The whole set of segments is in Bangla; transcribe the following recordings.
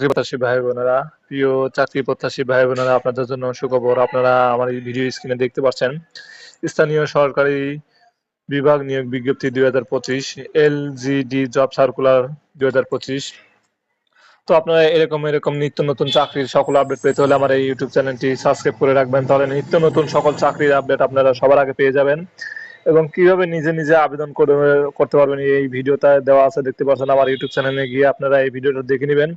প্রত্যাশী ভাই বোনেরা, প্রিয় চাকরি প্রত্যাশী ভাই বোনেরা, আপনাদের জন্য সুখবর। আপনারা আমার এই ভিডিও স্ক্রিনে দেখতে পাচ্ছেন স্থানীয় সরকারি বিভাগ নিয়োগ বিজ্ঞপ্তি 2025, LGD জব সার্কুলার 2025। তো আপনারা এরকম নিত্য নতুন চাকরির সকল আপডেট পেতে হলে আমার এই ইউটিউব চ্যানেলটি সাবস্ক্রাইব করে রাখবেন, তাহলে নিত্য নতুন সকল চাকরির আপডেট আপনারা সবার আগে পেয়ে যাবেন। এবং কিভাবে নিজে নিজে আবেদন করতে পারবেন এই ভিডিওটা দেওয়া আছে, দেখতে পাচ্ছেন। আমার ইউটিউব চ্যানেলে গিয়ে আপনারা এই ভিডিওটা দেখে নেবেন,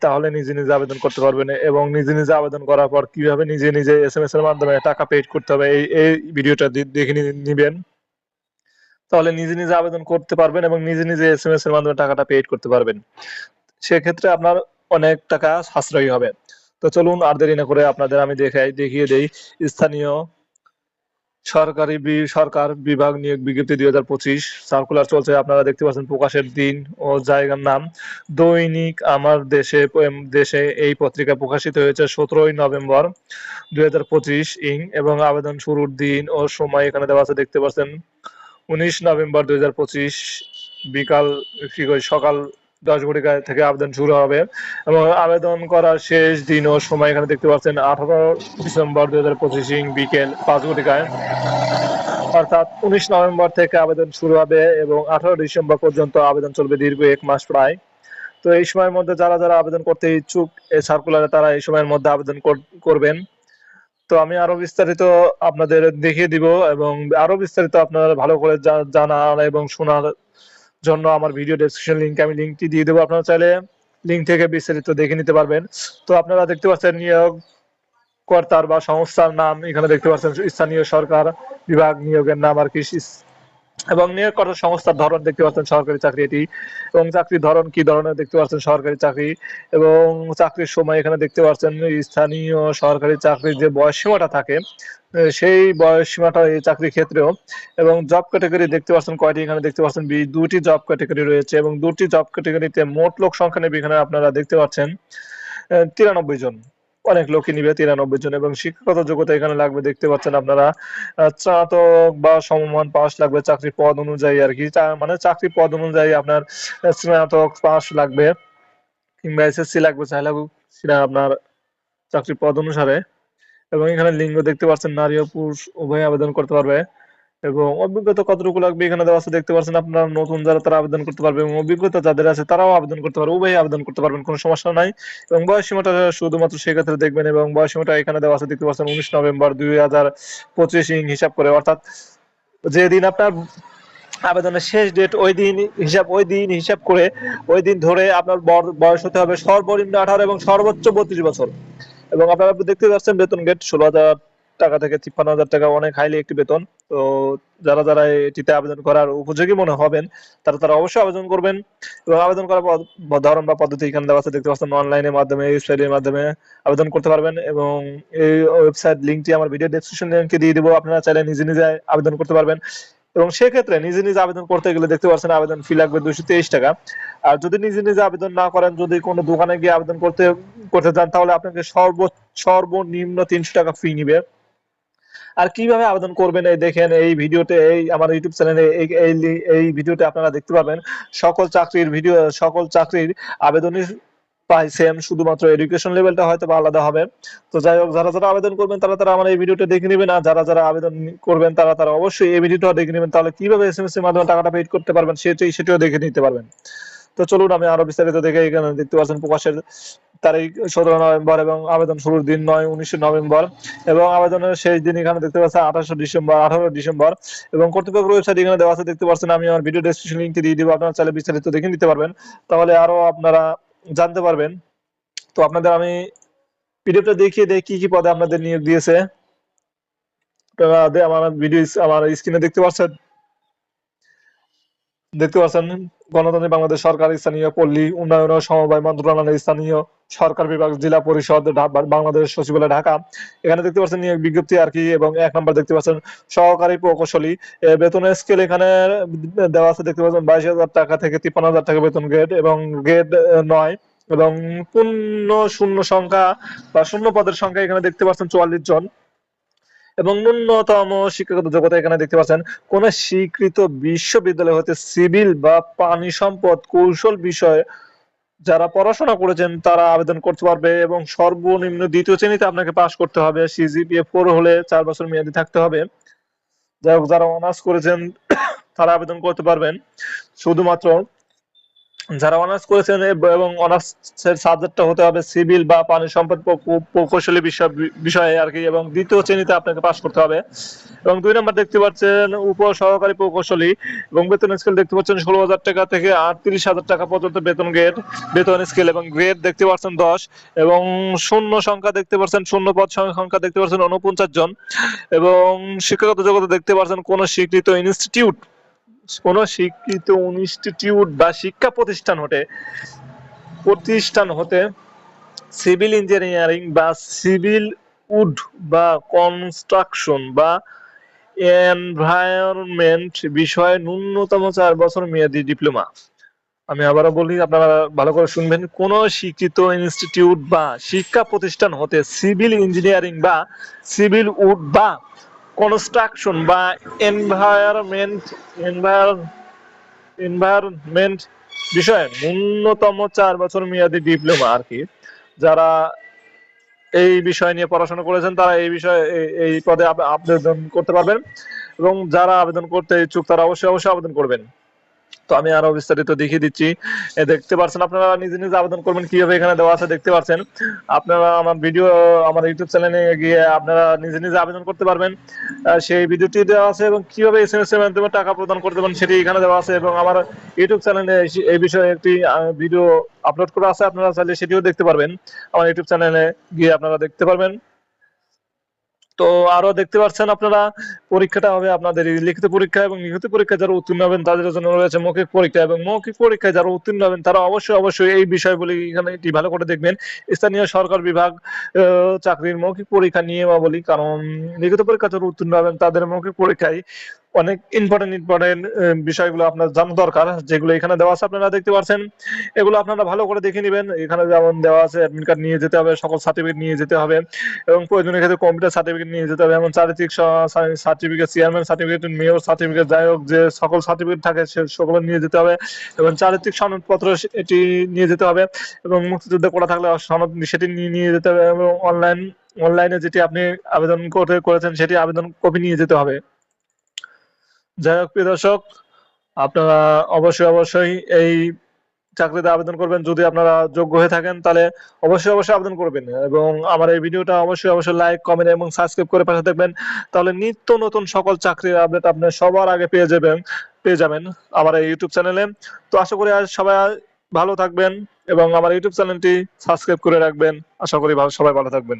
তাহলে নিজে নিজে আবেদন করতে পারবেন। এবং নিজে নিজে আবেদন করার পর কিভাবে নিজে নিজে SMS এর মাধ্যমে টাকা পেড করতে হবে এই ভিডিওটা দেখে নেবেন, তাহলে নিজে নিজে আবেদন করতে পারবেন এবং নিজে নিজে SMS এর মাধ্যমে টাকাটা পেড করতে পারবেন। সেক্ষেত্রে আপনার অনেক টাকা সাশ্রয়ী হবে। তো চলুন আর দেরি না করে আপনাদের আমি দেখিয়ে দেই স্থানীয় সরকার বিভাগ নিয়োগ বিজ্ঞপ্তি 2025 সার্কুলার চলছে। আপনারা দেখতে পাচ্ছেন প্রকাশের দিন ও জায়গার নাম দৈনিক আমার দেশে এই পত্রিকা প্রকাশিত হয়েছে 17 নভেম্বর 2025 এবং আবেদন শুরুর দিন ও সময় এখানে দেওয়া আছে, দেখতে পাচ্ছেন 19 নভেম্বর 2025 সকাল 10 ঘটিকা থেকে আবেদন শুরু হবে এবং আবেদন করার শেষ দিন ও সময় এখানে দেখতে পাচ্ছেন 18 ডিসেম্বর 2025 বিকেল 5 ঘটিকায়। অর্থাৎ 19 নভেম্বর থেকে আবেদন শুরু হবে এবং 18 ডিসেম্বর পর্যন্ত আবেদন চলবে, দীর্ঘ 1 মাস প্রায়। তো এই সময়ের মধ্যে যারা আবেদন করতে ইচ্ছুক এই সার্কুলারে, তারা এই সময়ের মধ্যে আবেদন করবেন। তো আমি আরো বিস্তারিত আপনাদের দেখিয়ে দিব এবং আরো বিস্তারিত আপনারা ভালো করে জানার এবং শোনার জন্য আমার ভিডিও ডেসক্রিপশন আমি লিঙ্কটি দিয়ে দেবো, আপনারা চাইলে লিঙ্ক থেকে বিস্তারিত দেখে নিতে পারবেন। তো আপনারা দেখতে পাচ্ছেন নিয়োগ কর্তার বা সংস্থার নাম এখানে দেখতে পাচ্ছেন স্থানীয় সরকার বিভাগ নিয়োগের নাম আর কি, এবং নিয়োগকর্তা সংস্থার ধরন দেখতে পাচ্ছেন সরকারি চাকরি এটি, এবং চাকরির ধরন কি ধরনের দেখতে পাচ্ছেন সরকারি চাকরি, এবং চাকরির সময় এখানে দেখতে পাচ্ছেন স্থানীয় সরকারি চাকরির যে বয়স সীমাটা থাকে সেই বয়স সীমাটা এই চাকরির ক্ষেত্রেও, এবং জব ক্যাটাগরি দেখতে পাচ্ছেন কয়টি, এখানে দেখতে পাচ্ছেন দুটি জব ক্যাটাগরি রয়েছে এবং দুটি জব ক্যাটাগরিতে মোট লোক সংখ্যা নেবে এখানে আপনারা দেখতে পাচ্ছেন 93 জন। অনেক লোকই নিবে 93 জন, এবং শিক্ষাগত যোগ্যতা এখানে লাগবে দেখতে পাচ্ছেন আপনারা স্নাতক বা সমমান পাস লাগবে চাকরি পদ অনুযায়ী আর কি, মানে চাকরি পদ অনুযায়ী আপনার স্নাতক পাস লাগবে কিংবা SSC লাগবে চাইলে সেটা আপনার চাকরি পদ অনুসারে। এবং এখানে লিঙ্গ দেখতে পাচ্ছেন নারী ও পুরুষ উভয় আবেদন করতে পারবে, এবং অভিজ্ঞতা কতটুকু লাগবে এখানে দেওয়া আছে দেখতে পাচ্ছেন। আপনারা নতুন যারা তারা আবেদন করতে পারবে এবং অভিজ্ঞতা যাদের আছে তারাও আবেদন করতে পারবে, উভয় আবেদন করতে পারবেন, কোনো সমস্যা নাই। এবং বয়স সীমাটা শুধুমাত্র সেক্ষেত্রে দেখবেন, এবং বয়স সীমাটা এখানে দেওয়া আছে দেখতে পাচ্ছেন 19 নভেম্বর 2025 হিসাব করে, অর্থাৎ যেদিন আপনার আবেদনের শেষ ডেট ওই দিন হিসাব করে ওই দিন ধরে আপনার বয়স হতে হবে সর্বনিম্ন 18 এবং সর্বোচ্চ 32 বছর। এবং আপনারা দেখতে পাচ্ছেন বেতন গেট 16,000 টাকা থেকে 53,000 টাকা, অনেক হাইলি একটি বেতন। তো যারা এটিতে আবেদন করার উপযোগী মনে হবেন তারা অবশ্যই আবেদন করবেন। এবং আবেদন করার ধরন বা পদ্ধতি এখানে দেওয়া আছে দেখতে পাচ্ছেন, অনলাইনের মাধ্যমে ওয়েবসাইটের মাধ্যমে আবেদন করতে পারবেন, এবং এই ওয়েবসাইট লিঙ্কটি আমার ভিডিও ডেসক্রিপশন লিঙ্কে দিয়ে দিব, আপনারা চাইলে নিজে নিজে আবেদন করতে পারবেন। এবং সেক্ষেত্রে নিজে নিজে আবেদন করতে গেলে দেখতে পাচ্ছেন আবেদন ফি লাগবে 223 টাকা। আর যদি নিজে নিজে আবেদন না করেন, যদি কোনো দোকানে গিয়ে আবেদন করতে চান, তাহলে আপনাকে সর্বনিম্ন 300 টাকা ফি নিবে। আর কিভাবে আবেদন করবেন এই দেখেন এই ভিডিওতে, এই আমার ইউটিউব চ্যানেলে এই ভিডিওতে আপনারা দেখতে পাবেন সকল চাকরির আবেদনের প্রায় সেম, শুধুমাত্র এডুকেশন লেভেলটা হয়তো আলাদা হবে। তো যাই হোক, যারা আবেদন করবেন তারা আমার এই ভিডিওটা দেখে নেবেন, আর যারা আবেদন করবেন তারা অবশ্যই এই ভিডিওটা দেখে নেবেন, তাহলে কিভাবে SMS এর মাধ্যমে টাকাটা পেড করতে পারবেন সেটাও দেখে নিতে পারবেন। তো চলুন আমি আরো বিস্তারিত দেখে, এখানে দেখতে পাচ্ছেন প্রকাশের তারিখ 17 নভেম্বর এবং আবেদন শুরুর দিন 19 নভেম্বর, এবং আবেদনের শেষ দিন এখানে দেখতে পাচ্ছেন 18 ডিসেম্বর, এবং কর্তৃপক্ষের ওয়েবসাইট এখানে দেওয়া আছে দেখতে পাচ্ছেন। আমি আমার ভিডিও ডেসক্রিপশন লিংকটি দিয়ে দিব, আপনারা চাইলে বিস্তারিত দেখে নিতে পারবেন, তাহলে আরো আপনারা জানতে পারবেন। তো আপনাদের আমি ভিডিওটা দেখিয়ে দেই কি কি পদে আপনাদের নিয়োগ দিয়েছে। আপনারা আমার স্ক্রিনে দেখতে পাচ্ছেন গণতান্ত্রিক বাংলাদেশ সরকার, স্থানীয় পল্লী উন্নয়ন ও সমবায় মন্ত্রণালয়ের স্থানীয় সরকার বিভাগ, জেলা পরিষদ, বাংলাদেশ সচিবালয়, ঢাকা। এখানে দেখতে পাচ্ছেন নিয়োগ বিজ্ঞপ্তি আর কি, এবং 1 নম্বর দেখতে পাচ্ছেন সহকারী প্রকৌশলী। বেতনের স্কেল এখানে দেওয়া আছে দেখতে পাচ্ছেন 22,000 টাকা থেকে 53,000 টাকা বেতন গ্রেড, এবং গ্রেড 9, এবং পূর্ণ শূন্য সংখ্যা বা শূন্য পদের সংখ্যা এখানে দেখতে পাচ্ছেন 44 জন, এবং ন্যূনতম শিক্ষাগত যোগ্যতা এখানে দেখতে পাচ্ছেন কোন স্বীকৃত বিশ্ববিদ্যালয় হতে সিভিল বা পানি সম্পদ কৌশল বিষয়ে যারা পড়াশোনা করেছেন তারা আবেদন করতে পারবে এবং সর্বনিম্ন ২য় শ্রেণীতে আপনাকে পাস করতে হবে। সিজিপিএ 4 হলে ৪ বছর মেয়াদি থাকতে হবে। যাই হোক, যারা অনার্স করেছেন তারা আবেদন করতে পারবেন। শুধুমাত্র যারা অনার্স করেছেন এবং অনার্সের সাবজেক্টটা হতে হবে সিভিল বা পানি সম্পদ প্রকৌশলী বিষয়ে আর কি, এবং ২য় শ্রেণীতে আপনাকে পাস করতে হবে। এবং ২ নম্বর দেখতে পাচ্ছেন উপ সহকারী প্রকৌশলী, এবং বেতন স্কেল দেখতে পাচ্ছেন ১৬,০০০ টাকা থেকে ৩৮,০০০ টাকা পর্যন্ত বেতন স্কেল, এবং গ্রেড দেখতে পাচ্ছেন ১০, এবং শূন্য সংখ্যা দেখতে পাচ্ছেন, শূন্য পদ সংখ্যা দেখতে পাচ্ছেন ৪৯ জন, এবং শিক্ষাগত যোগ্যতা দেখতে পাচ্ছেন কোন স্বীকৃত ইনস্টিটিউট বা শিক্ষা প্রতিষ্ঠান হতে সিভিল ইঞ্জিনিয়ারিং বা সিভিল উড বা কনস্ট্রাকশন বা এনভায়রনমেন্ট বিষয়ে ন্যূনতম ৪ বছর মেয়াদী ডিপ্লোমা। আমি আবারও বলি, আপনারা ভালো করে শুনবেন। কোন স্বীকৃত ইনস্টিটিউট বা শিক্ষা প্রতিষ্ঠান হতে সিভিল ইঞ্জিনিয়ারিং বা সিভিল উড বা কনস্ট্রাকশন বা এনভায়রনমেন্ট বিষয়ে ন্যূনতম ৪ বছর মেয়াদী ডিপ্লোমা আর কি। যারা এই বিষয় নিয়ে পড়াশোনা করেছেন তারা এই পদে আবেদন করতে পারবেন, এবং যারা আবেদন করতে ইচ্ছুক তারা অবশ্যই আবেদন করবেন। তো আমি আরো বিস্তারিত দেখিয়ে দিচ্ছি। দেখতে পাচ্ছেন, আপনারা নিজে আবেদন করবেন কিভাবে এখানে দেওয়া আছে দেখতে পাচ্ছেন। আপনারা আমার ইউটিউব চ্যানেলে গিয়ে আপনারা নিজে আবেদন করতে পারবেন। সেই ভিডিওটি দেওয়া আছে, এবং কিভাবে এসএমএস এর মাধ্যমে টাকা প্রদান করতে পারেন সেটি এখানে দেওয়া আছে, এবং আমার ইউটিউব চ্যানেলে এই বিষয়ে একটি ভিডিও আপলোড করা আছে। আপনারা চাইলে সেটিও দেখতে পারবেন। আমার ইউটিউব চ্যানেলে গিয়ে আপনারা দেখতে পারবেন। তো আরো দেখতে পাচ্ছেন, আপনারা পরীক্ষাটা হবে আপনাদের লিখিত পরীক্ষা, এবং লিখিত পরীক্ষা যারা উত্তীর্ণ হবেন তাদের জন্য রয়েছে মৌখিক পরীক্ষা, এবং মৌখিক পরীক্ষায় যারা উত্তীর্ণ হবেন তারা অবশ্যই এই বিষয়গুলি এখানে এটি ভালো করে দেখবেন। স্থানীয় সরকার বিভাগ চাকরির মৌখিক পরীক্ষা নিয়মাবলী, কারণ লিখিত পরীক্ষা যারা উত্তীর্ণ হবেন তাদের মৌখিক পরীক্ষায় অনেক ইম্পর্টেন্ট বিষয়গুলো আপনার জানা দরকার, যেগুলো এখানে দেওয়া আছে আপনারা দেখতে পাচ্ছেন। এগুলো আপনারা ভালো করে দেখে নেবেন। এখানে যেমন দেওয়া আছে অ্যাডমিট কার্ড নিয়ে যেতে হবে, সকল সার্টিফিকেট নিয়ে যেতে হবে, এবং প্রয়োজনীয় ক্ষেত্রে কম্পিউটার সার্টিফিকেট নিয়ে যেতে হবে, এবং চারিত্রিক certificate, chairman certificate, mayor certificate, যাই হোক যে সকল সার্টিফিকেট থাকে সেগুলো নিয়ে যেতে হবে, এবং চারিত্রিক সনদপত্র এটি নিয়ে যেতে হবে, এবং মুক্তিযুদ্ধ করা থাকলে সনদ সেটি নিয়ে যেতে হবে, এবং অনলাইনে যেটি আপনি আবেদন করেছেন সেটি আবেদন কপি নিয়ে যেতে হবে। যাই হোক, প্রিয় দর্শক, আপনারা অবশ্যই এই চাকরিতে আবেদন করবেন। যদি আপনারা যোগ্য হয়ে থাকেন তাহলে অবশ্যই আবেদন করবেন, এবং আমার এই ভিডিওটা অবশ্যই লাইক, কমেন্ট এবং সাবস্ক্রাইব করে পাশে থাকবেন। তাহলে নিত্য নতুন সকল চাকরির আপডেট আপনি সবার আগে পেয়ে যাবেন আমার এই ইউটিউব চ্যানেলে। তো আশা করি আজ সবাই ভালো থাকবেন, এবং আমার ইউটিউব চ্যানেলটি সাবস্ক্রাইব করে রাখবেন। আশা করি সবাই ভালো থাকবেন।